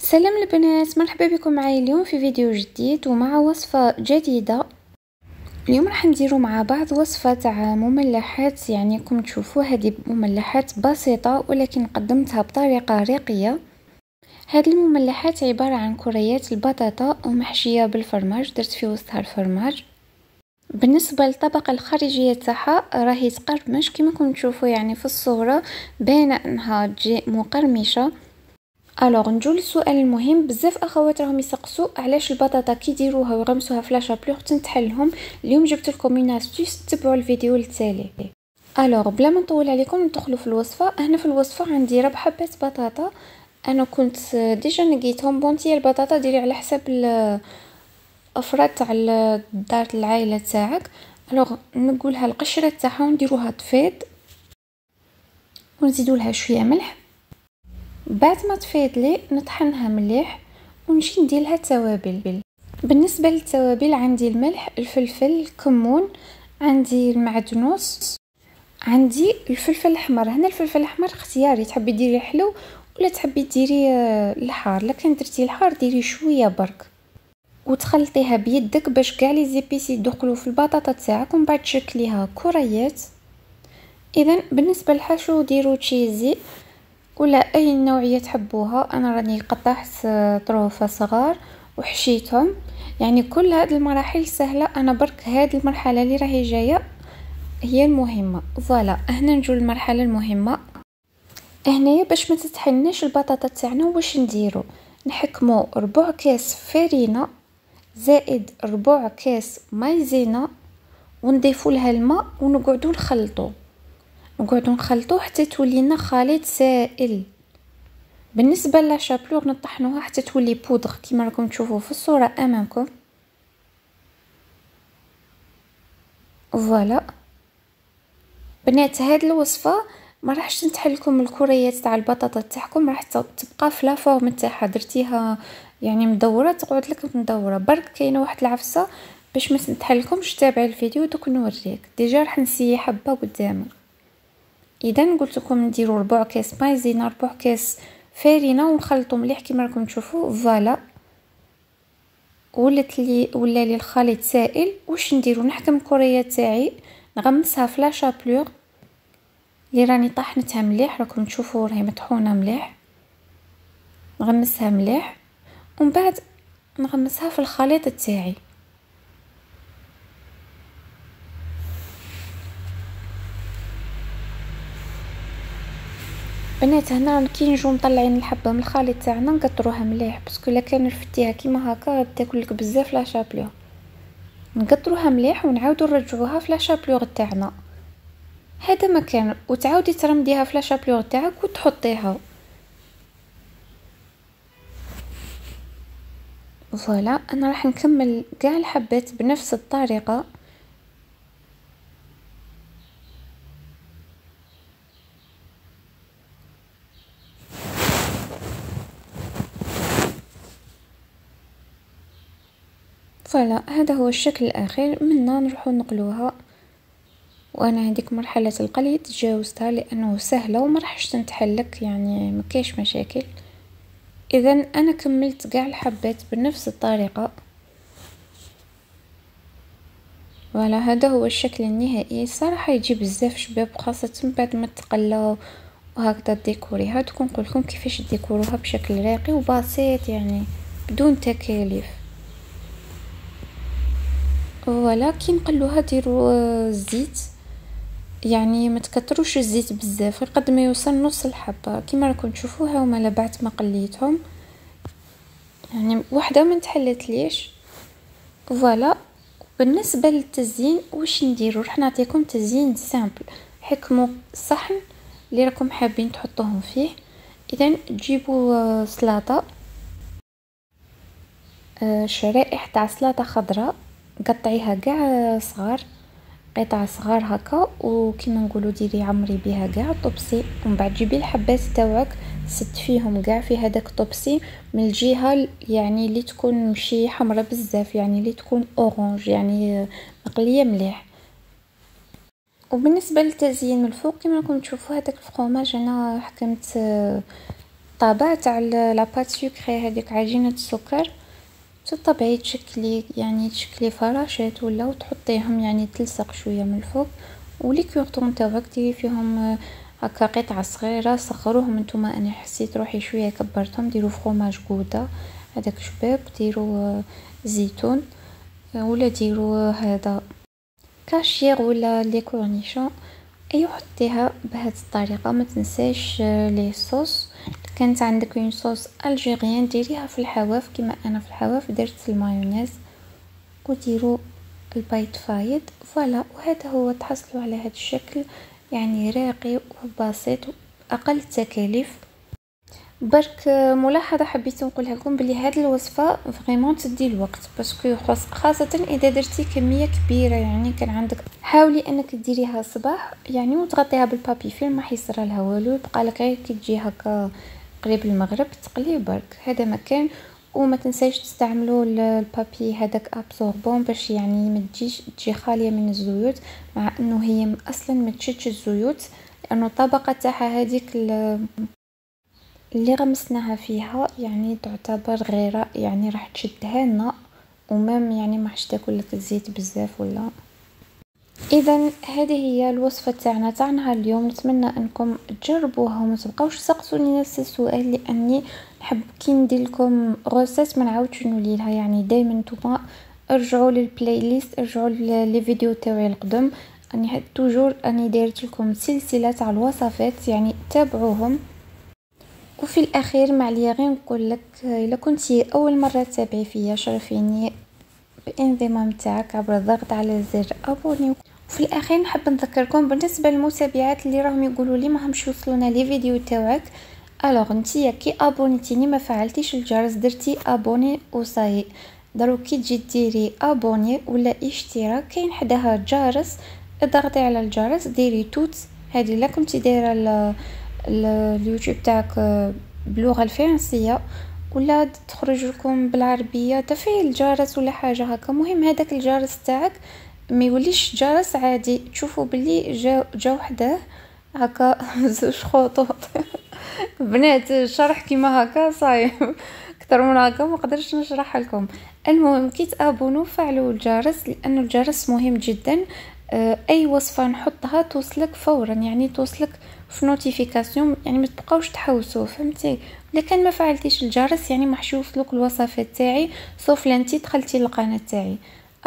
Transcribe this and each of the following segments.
سلام البنات، مرحبا بكم معايا اليوم في فيديو جديد ومع وصفة جديدة. اليوم راح نديرو مع بعض وصفة تاع مملحات، يعني كم تشوفوا هذه مملحات بسيطة ولكن قدمتها بطريقة راقية. هذه المملحات عبارة عن كريات البطاطا ومحشية بالفرماج، درت في وسطها الفرماج. بالنسبة للطبقة الخارجية تاعها راهي تقرمش كما كم تشوفوا، يعني في الصورة باينة انها تجي مقرمشة. الوغ نجو للسؤال المهم، بزاف اخوات راهم يسقسوا علاش البطاطا كي يديروها ويغمسوها في لاشابلور تنتحلهم. اليوم جبت لكم من استيس، تبعوا الفيديو التالي. الوغ بلا ما نطول عليكم ندخلوا في الوصفه. هنا في الوصفه عندي 4 حبات بطاطا، انا كنت ديجا نقيتهم. بونتي البطاطا ديري على حسب الافراد تاع دار العائله تاعك. الوغ نقولها القشره تاعها ونديروها تفيض ونزيدوا لها شويه ملح. بعد ما تفيض لي نطحنها مليح ونجي ندير لها التوابل. بالنسبه للتوابل عندي الملح، الفلفل، الكمون، عندي المعدنوس، عندي الفلفل الاحمر. هنا الفلفل الاحمر اختياري، تحبي ديري حلو ولا تحبي ديري الحار. لكن درتي الحار ديري شويه برك وتخلطيها بيدك باش كاع لي زيبيسي يدخلوا في البطاطا تاعك، ومن بعد تشكليها كريات. اذا بالنسبه للحشو ديروا تشيزي ولا اي نوعيه تحبوها. انا راني قطعت طروفه صغار وحشيتهم. يعني كل هذه المراحل سهله، انا برك هذه المرحله اللي راهي جايه هي المهمه. فوالا هنا نجو للمرحله المهمه. هنايا باش ما تتحنش البطاطا تاعنا واش نديرو؟ نحكمو ربع كاس فرينه زائد ربع كاس مايزينا ونضيفوا لها الماء ونقعدوا نخلطوه حتى تولي لنا خليط سائل. بالنسبه للشابلور نطحنوها حتى تولي بودغ كما راكم تشوفوا في الصوره امامكم. فوالا بنات، هذه الوصفه ما راحش نتحل لكم الكريات تاع البطاطا تاعكم، راح تبقى في لا فورم تاعها. درتيها يعني مدوره تقعد لك مدوره. برك كاينه واحد العفسه باش ما نتحلكمش، تابعي الفيديو دوك نوريك. ديجا راح نسيي حبه قدامك. اذا قلت لكم نديروا ربع كاس مايزينا، ربع كاس فرينه ونخلطوا مليح كما راكم تشوفوا. فوالا ولا لي الخليط سائل. واش نديرو؟ نحكم الكريات تاعي نغمسها في لاشابلور اللي راني طحنتها مليح، راكم تشوفوا راهي مطحونه مليح. نغمسها مليح ومن بعد نغمسها في الخليط تاعي. بنات هنا كي نجو مطلعين الحبه من الخليط تاعنا نقطروها مليح، باسكو الا كان رفدتيها كيما هكا تاكل لك بزاف لاشابلور. نقطروها مليح ونعاودو نرجعوها في لاشابلور تاعنا هذا مكان، وتعاودي ترمديها في لاشابلور تاعك وتحطيها. فوالا انا راح نكمل كاع الحبات بنفس الطريقه. فوالا هذا هو الشكل الاخير. منا نروحو نقلوها، وانا هذيك مرحله القلي تجاوزتها لانه سهله وما راحش تنتحلك، يعني ما كاينش مشاكل. اذا انا كملت كاع الحبات بنفس الطريقه. فوالا هذا هو الشكل النهائي. صراحه يجي بزاف شباب، خاصه بعد ما تقلى وهكذا ديكوريها. دوك نقول لكم كيفاش ديكوروها بشكل راقي وبسيط، يعني بدون تكاليف. فوالا كي نقلوها ديروا الزيت، يعني ما تكتروش الزيت بزاف، قد ما يوصل نص الحبه كما راكم تشوفوها. وما بعد ما قليتهم يعني واحده ما تحلت ليش. فوالا بالنسبه للتزيين واش نديرو؟ راح نعطيكم تزيين سامبل. حكموا الصحن اللي راكم حابين تحطوهم فيه. اذا تجيبوا سلطه، شرائح تاع سلطه خضراء، قطعيها كاع صغار، قطع صغار هكا، وكما نقولوا ديري عمري بها كاع طبسي. ومن بعد جيبي الحبات تاوعك ست فيهم كاع في هذاك طبسي من الجهه يعني اللي تكون مشي حمراء بزاف، يعني اللي تكون اورانج، يعني مقليه مليح. وبالنسبه للتزيين من الفوق كما راكم تشوفوا هذاك الفرomاج انا حكمت الطابع تاع لاباط سكري، هذيك عجينه السكر تطبعي تشكلي فراشات ولا وتحطيهم يعني تلصق شويه من الفوق، ولي كورطون تاعك ديري فيهم هكا قطعه صغيره، صغروهم نتوما. انا حسيت روحي شويه كبرتهم. ديروا فرomاج غودا هذاك شباب، ديروا زيتون ولا ديروا هذا كاشير ولا لي كورنيشون، اي حطيها بهذه الطريقه. ما تنساش لي صوص، كانت عندك اون صوص الجيريان ديريها في الحواف كما انا في الحواف درت المايونيز، وديروا البيض فايض فوالا. وهذا هو، تحصلوا على هذا الشكل يعني راقي وبسيط اقل التكاليف. برك ملاحظه حبيت نقولها لكم بلي هذه الوصفه فريمون تدي الوقت، باسكو خاصه اذا درتي كميه كبيره. يعني كان عندك حاولي انك ديريها الصباح يعني وتغطيها بالبابي فيلم، ما حيصرى لها والو، يبقى لك غير كي تجي هكا قريب المغرب تقلي برك. هذا مكان. وما تنساش تستعملوا البابي هذاك ابسوربون باش يعني ما تجي خاليه من الزيوت، مع انه هي اصلا ما تشدش الزيوت، لانه الطبقه تاعها هذيك اللي غمسناها فيها يعني تعتبر غيره، يعني راح تشدها لنا ومام يعني ما حش تاكل لك الزيت بزاف ولا. اذا هذه هي الوصفه تاعنا نهار اليوم. نتمنى انكم تجربوها وما تبقاوش تسقسوني نفس السؤال، لاني نحب كي ندير لكم غوسيت ما نعاودش نوليلها. يعني دائما نتوما ارجعوا للبلاي ليست، ارجعوا لي فيديو تاعي القدم، اني توجور اني دايرت لكم سلسله تاع الوصفات، يعني تابعوهم. وفي الاخير ما عليا غير نقول لك الا كنتي اول مره تتابعي فيا شرفيني بانضمام تاعك عبر الضغط على زر ابوني. وفي الاخير نحب نذكركم بالنسبه للمتابعات اللي راهم يقولوا لي ما همش يوصلونا لي فيديو تاعك، الوغ نتيا كي ابونيتيني ما فعلتيش الجرس، درتي ابوني وصاي، دروك كي تجي ديري ابوني ولا اشتراك كاين حداها جرس، اضغطي على الجرس ديري توت. هذه لا كنتي دايره اليوتيوب تاعك باللغه الفرنسيه ولا تخرج لكم بالعربيه تفعيل الجرس ولا حاجه هكا. مهم هذاك الجرس تاعك ما يوليش جرس عادي، تشوفوا باللي جا وحده هكا زوج خطوط بنات شرح كيما هكا صايب اكثر من هكا ما قدرش نشرح لكم. المهم كي تابونوا فعلوا الجرس، لانه الجرس مهم جدا. اي وصفه نحطها توصلك فورا، يعني توصلك في نوتيفيكاسيون، يعني ما تبقاوش تحوسوا فهمتي. لكن ما فعلتيش الجرس يعني ما حيوصلوك الوصفات تاعي صوف لانتي دخلتي القناه تاعي.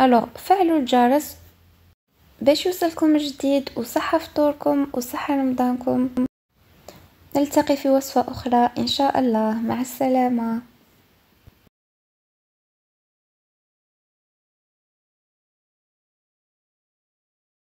الوغ فعلوا الجرس باش يوصلكم جديد. وصحه فطوركم وصحه رمضانكم. نلتقي في وصفه اخرى ان شاء الله، مع السلامه.